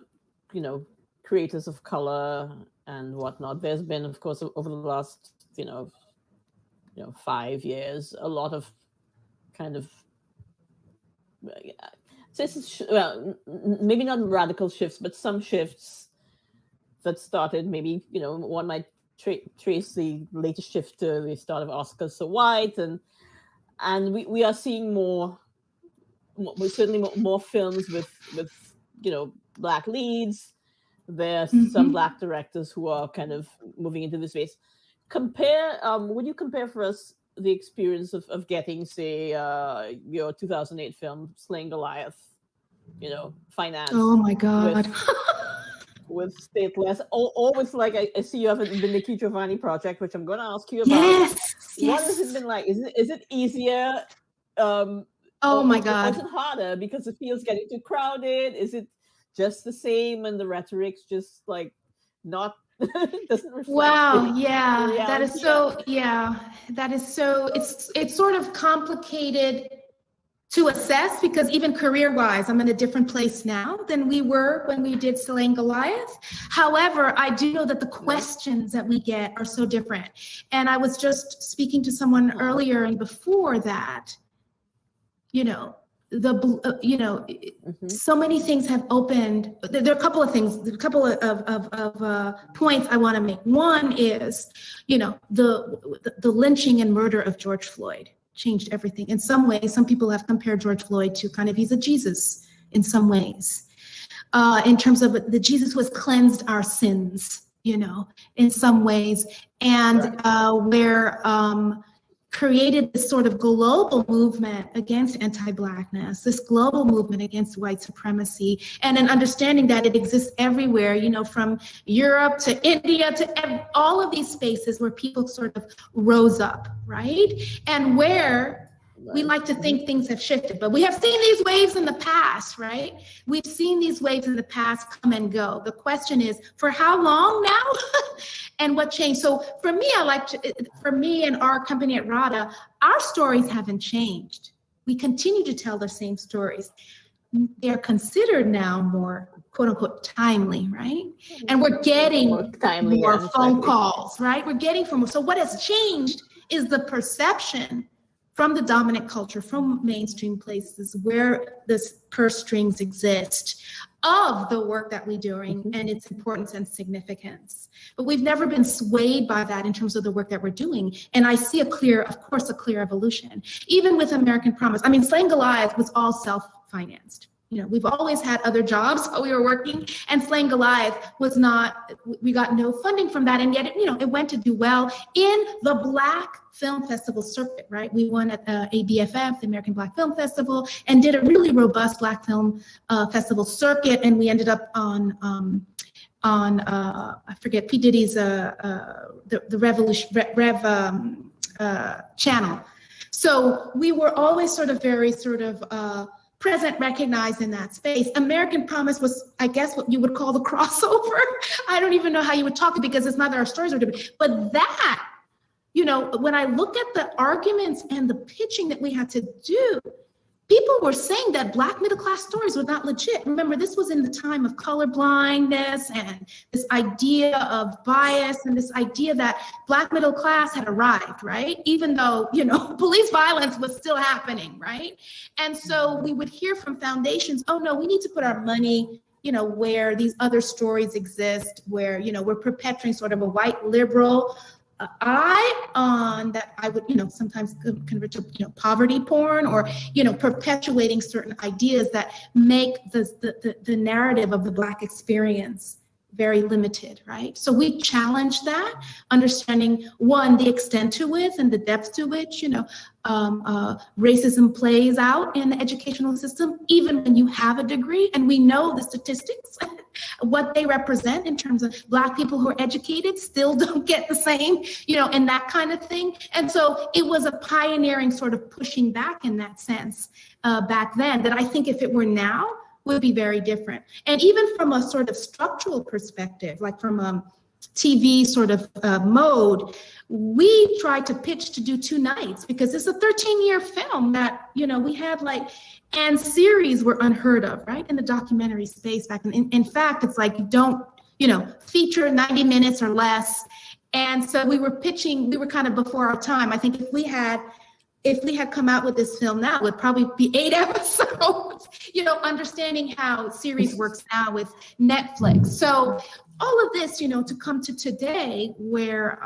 creators of color and whatnot. There's been, of course, over the last 5 years, a lot of kind of maybe not radical shifts, but some shifts that started. Maybe one might trace the latest shift to the start of Oscars So White, and we are seeing certainly more films with Black leads. There's some Black directors who are kind of moving into this space. Would you compare for us the experience of getting, say, your 2008 film Slaying Goliath, financed? Oh my God. With stateless, or with, like, I see you have the Nikki Giovanni project, which I'm going to ask you about. Yes. What has it been like? Is it easier? Oh my God. Or is it harder because it feels getting too crowded? Is it just the same and the rhetoric's just like not doesn't reflect? Wow, yeah, that is so. It's sort of complicated to assess, because even career-wise, I'm in a different place now than we were when we did Slaying Goliath. However, I do know that the questions that we get are so different. And I was just speaking to someone earlier, and before that, so many things have opened. There are a couple of things, a couple of points I want to make. One is, the lynching and murder of George Floyd changed everything. In some ways, some people have compared George Floyd to kind of, he's a Jesus in some ways, in terms of the Jesus who has cleansed our sins, in some ways, and where created this sort of global movement against anti-Blackness, this global movement against white supremacy, and an understanding that it exists everywhere, from Europe to India to all of these spaces where people sort of rose up, right? And where we like to think things have shifted, but we have seen these waves in the past, right? We've seen these waves in the past come and go. The question is, for how long now? And what changed? So for me, for me and our company at RADA, our stories haven't changed. We continue to tell the same stories. They're considered now more, quote unquote, timely, right? And we're getting more phone calls, right? We're getting from, so what has changed is the perception from the dominant culture, from mainstream places where this purse strings exist, of the work that we're doing and its importance and significance. But we've never been swayed by that in terms of the work that we're doing. And I see a clear evolution. Even with American Promise, Slaying Goliath was all self-financed. We've always had other jobs while we were working, and Slaying Goliath was not, we got no funding from that, and yet it went to do well in the Black Film Festival circuit, right? We won at ABFF, the American Black Film Festival, and did a really robust Black Film Festival circuit, and we ended up on I forget, P. Diddy's the Revolution channel. So we were always very present, recognized in that space. American Promise was, I guess, what you would call the crossover. I don't even know how you would talk it, because it's not that our stories are different. But that, when I look at the arguments and the pitching that we had to do, people were saying that Black middle-class stories were not legit. Remember, this was in the time of colorblindness and this idea of bias and this idea that Black middle class had arrived, right? Even though, police violence was still happening, right? And so we would hear from foundations, oh no, we need to put our money, where these other stories exist, where, we're perpetuating sort of a white liberal eye on that. I would, sometimes convert to, poverty porn, or, perpetuating certain ideas that make the narrative of the Black experience very limited, right? So we challenge that, understanding, one, the extent to which and the depth to which, racism plays out in the educational system, even when you have a degree. And we know the statistics, what they represent in terms of Black people who are educated still don't get the same, and that kind of thing. And so it was a pioneering sort of pushing back in that sense back then, that I think if it were now, would be very different. And even from a sort of structural perspective, like from a TV sort of mode, we tried to pitch to do 2 nights, because it's a 13-year film that, we had and series were unheard of, right? In the documentary space back then. In fact, it's like you don't feature 90 minutes or less. And so we were kind of before our time. I think if we had come out with this film now, it would probably be 8 episodes, understanding how series works now with Netflix. So all of this, to come to today where,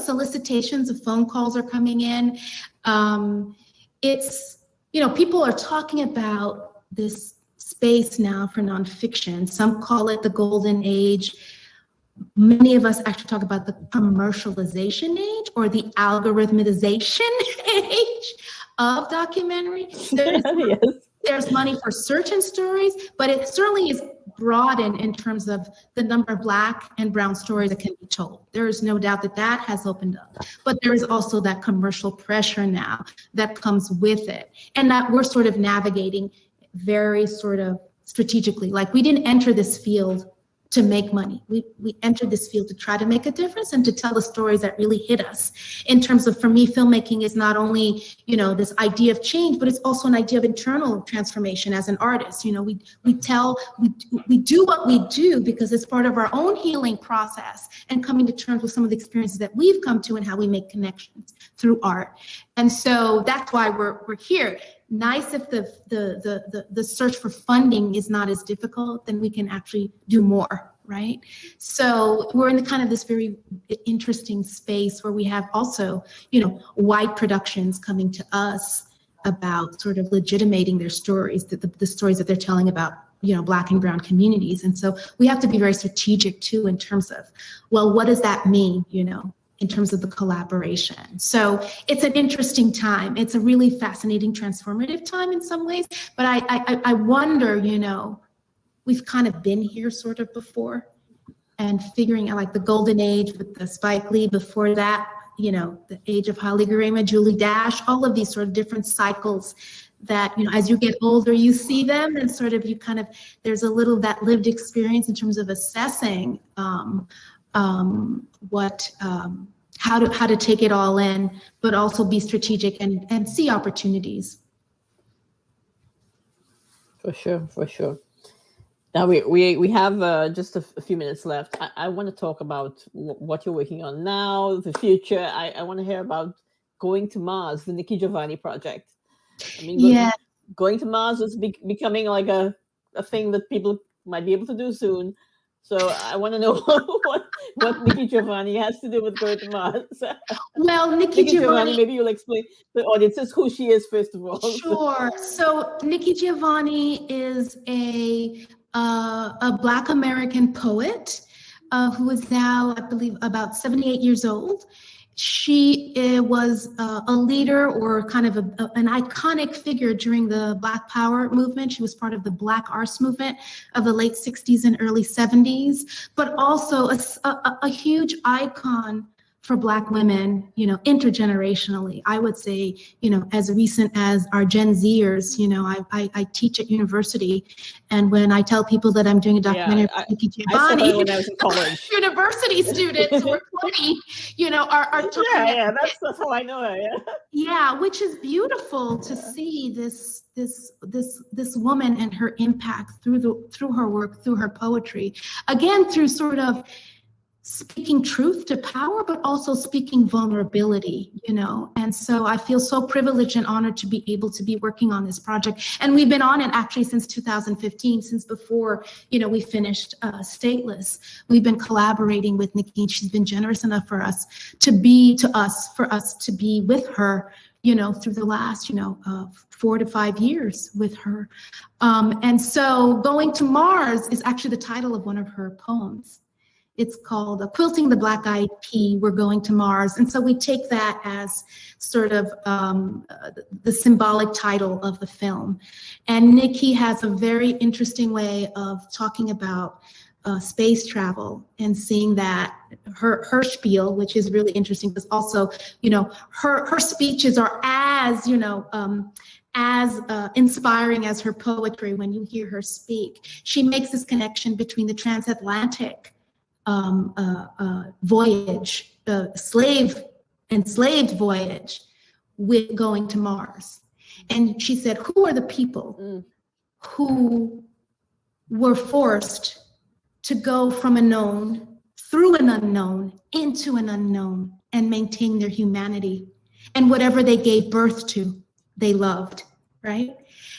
solicitations of phone calls are coming in. It's, people are talking about this space now for nonfiction. Some call it the golden age. Many of us actually talk about the commercialization age or the algorithmization age of documentary. There's money for certain stories, but it certainly is broadened in terms of the number of Black and brown stories that can be told. There is no doubt that has opened up, but there is also that commercial pressure now that comes with it, and that we're sort of navigating very sort of strategically. Like, we didn't enter this field to make money. We entered this field to try to make a difference and to tell the stories that really hit us. In terms of, for me, filmmaking is not only, this idea of change, but it's also an idea of internal transformation as an artist. We do what we do because it's part of our own healing process and coming to terms with some of the experiences that we've come to and how we make connections through art. And so that's why we're here. Nice if the search for funding is not as difficult, then we can actually do more, right? So we're in kind of this very interesting space where we have also, white productions coming to us about sort of legitimating their stories, the stories that they're telling about, Black and brown communities. And so we have to be very strategic too in terms of, well, what does that mean, in terms of the collaboration. So it's an interesting time. It's a really fascinating, transformative time in some ways, but I wonder, we've kind of been here sort of before, and figuring out like the golden age with the Spike Lee, before that, the age of Haile Gerima, Julie Dash, all of these sort of different cycles that, as you get older, you see them, and sort of there's a little that lived experience in terms of assessing how to take it all in, but also be strategic and see opportunities. For sure. Now we have just a few minutes left. I want to talk about what you're working on now, the future. I want to hear about Going to Mars, the Nikki Giovanni project. I mean, going to Mars is becoming like a thing that people might be able to do soon. So I want to know what Nikki Giovanni has to do with Going to Mars. Well, Nikki Giovanni, maybe you'll explain to the audiences who she is first of all. Sure. So Nikki Giovanni is a Black American poet who is now, I believe, about 78 years old. She was a leader or kind of an iconic figure during the Black Power movement. She was part of the Black Arts movement of the late 60s and early 70s, but also a huge icon for Black women, intergenerationally. I would say, as recent as our Gen Zers, I teach at university, and when I tell people that I'm doing a documentary about Nikki Giovanni, I saw her when I was in college. University students who are 20, are talking. Yeah, that's how I know her. Yeah, which is beautiful to see this woman and her impact through her work, through her poetry, again through sort of speaking truth to power, but also speaking vulnerability, and so I feel so privileged and honored to be able to be working on this project. And we've been on it actually since 2015, since before, we finished Stateless. We've been collaborating with Nikki. She's been generous enough for us to be with her, through the last, 4 to 5 years with her. And so Going to Mars is actually the title of one of her poems. It's called Quilting the Black Eyed Pea, We're Going to Mars. And so we take that as sort of the symbolic title of the film. And Nikki has a very interesting way of talking about space travel and seeing that her spiel, which is really interesting, because also, her speeches are as inspiring as her poetry when you hear her speak. She makes this connection between the transatlantic voyage, enslaved voyage, with going to Mars. And she said, who are the people who were forced to go from a known, through an unknown, into an unknown, and maintain their humanity. And whatever they gave birth to, they loved, right?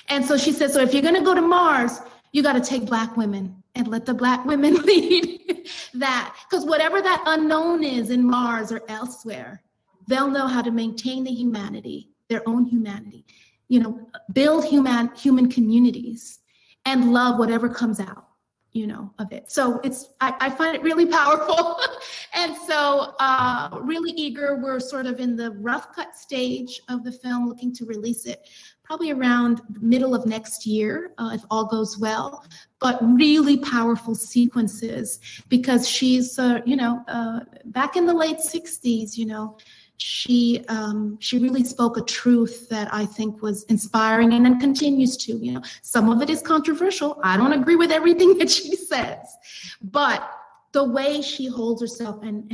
And so she said, so if you're gonna go to Mars, you gotta take Black women and let the Black women lead that. Because whatever that unknown is in Mars or elsewhere, they'll know how to maintain the humanity, their own humanity, build human communities and love whatever comes out, of it. So I find it really powerful. And so really eager. We're sort of in the rough cut stage of the film, looking to release it probably around the middle of next year, if all goes well, but really powerful sequences because she's, back in the late 60s, she really spoke a truth that I think was inspiring and then continues to, some of it is controversial. I don't agree with everything that she says, but the way she holds herself and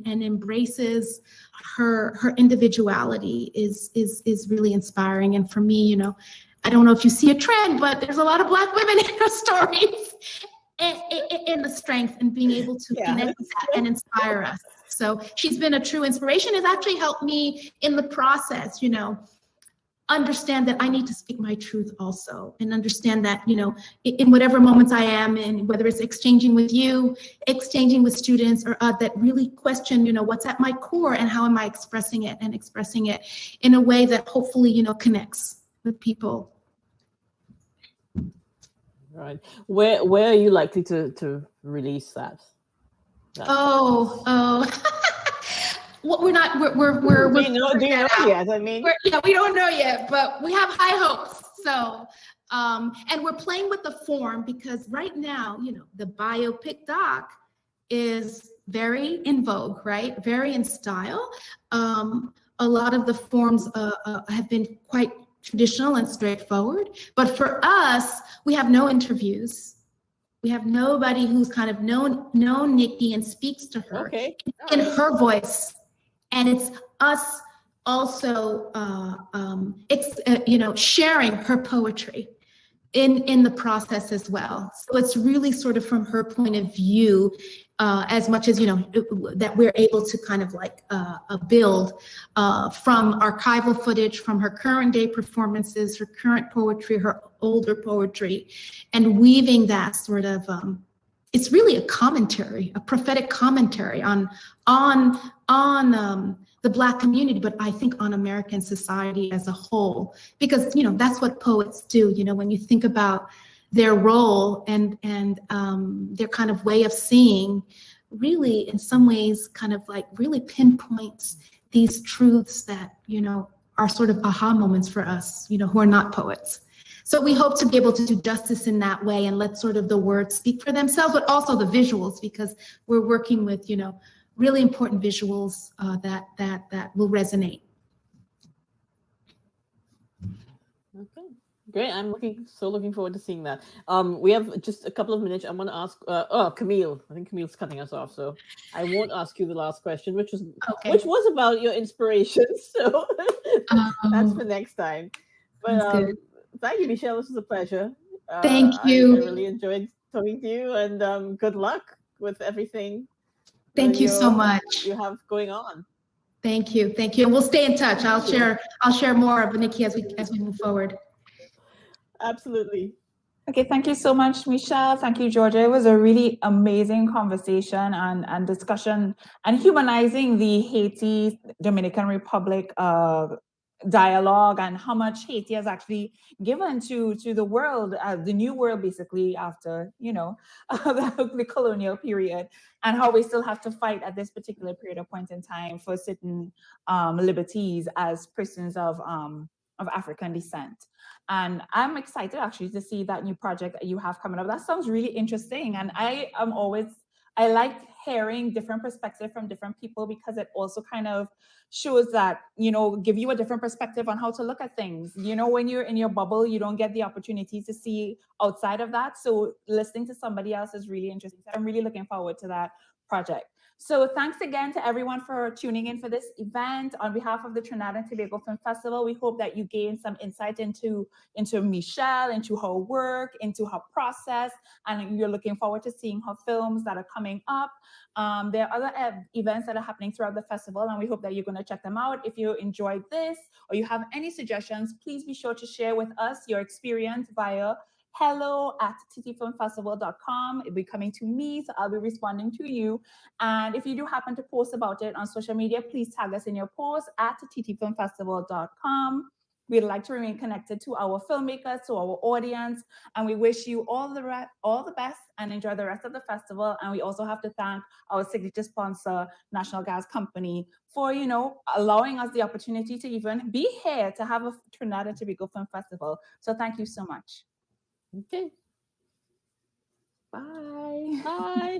embraces her individuality is really inspiring. And for me, I don't know if you see a trend, but there's a lot of Black women in her stories and the strength and being able to connect with that and inspire us. So she's been a true inspiration. It's actually helped me in the process, understand that I need to speak my truth also and understand that, in whatever moments I am in, whether it's exchanging with you, exchanging with students or that really question, what's at my core and how am I expressing it in a way that hopefully, connects with people. Right. Where are you likely to release that? Well, we're not. We're. Do you know yet? I mean, we don't know yet, but we have high hopes. So, and we're playing with the form because right now, the biopic doc is very in vogue, right? Very in style. A lot of the forms have been quite traditional and straightforward, but for us, we have no interviews. We have nobody who's kind of known Nikki and speaks to her in her voice. And it's us also, sharing her poetry in the process as well. So it's really sort of from her point of view, as much as, that we're able to kind of like build from archival footage, from her current day performances, her current poetry, her older poetry, and weaving that sort of, it's really a commentary, a prophetic commentary on the Black community, but I think on American society as a whole, because, that's what poets do. When you think about their role and their kind of way of seeing, really in some ways kind of like really pinpoints these truths that, are sort of aha moments for us, who are not poets. So we hope to be able to do justice in that way and let sort of the words speak for themselves, but also the visuals, because we're working with, really important visuals that will resonate. Okay, great. I'm looking forward to seeing that. We have just a couple of minutes. I want to ask. Camille. I think Camille's cutting us off, so I won't ask you the last question, which was about your inspiration. So that's for next time. But thank you, Michèle. This was a pleasure. Thank you. I really enjoyed talking to you, and good luck with everything. Thank you so much. You have going on. Thank you, and we'll stay in touch. I'll share more of Nikki as we move forward. Absolutely. Okay, thank you so much, Michèle. Thank you, Georgia. It was a really amazing conversation and discussion and humanizing the Haiti Dominican Republic dialogue and how much Haiti has actually given to the world, the new world, basically, after the colonial period, and how we still have to fight at this particular period of point in time for certain liberties as persons of African descent. And I'm excited actually to see that new project that you have coming up. That sounds really interesting, and I like hearing different perspectives from different people, because it also kind of shows that, give you a different perspective on how to look at things. When you're in your bubble, you don't get the opportunity to see outside of that. So listening to somebody else is really interesting. So I'm really looking forward to that project. So thanks again to everyone for tuning in for this event. On behalf of the Trinidad and Tobago Film Festival, we hope that you gain some insight into Michèle, into her work, into her process, and you're looking forward to seeing her films that are coming up. There are other events that are happening throughout the festival, and we hope that you're going to check them out. If you enjoyed this or you have any suggestions, please be sure to share with us your experience via hello@ttfilmfestival.com. It'll be coming to me, so I'll be responding to you. And if you do happen to post about it on social media, please tag us in your post at ttfilmfestival.com. We'd like to remain connected to our filmmakers, to our audience, and we wish you all the best and enjoy the rest of the festival. And we also have to thank our signature sponsor, National Gas Company, for allowing us the opportunity to even be here to have a Trinidad and Tobago Film Festival. So thank you so much. Okay. Bye. Bye.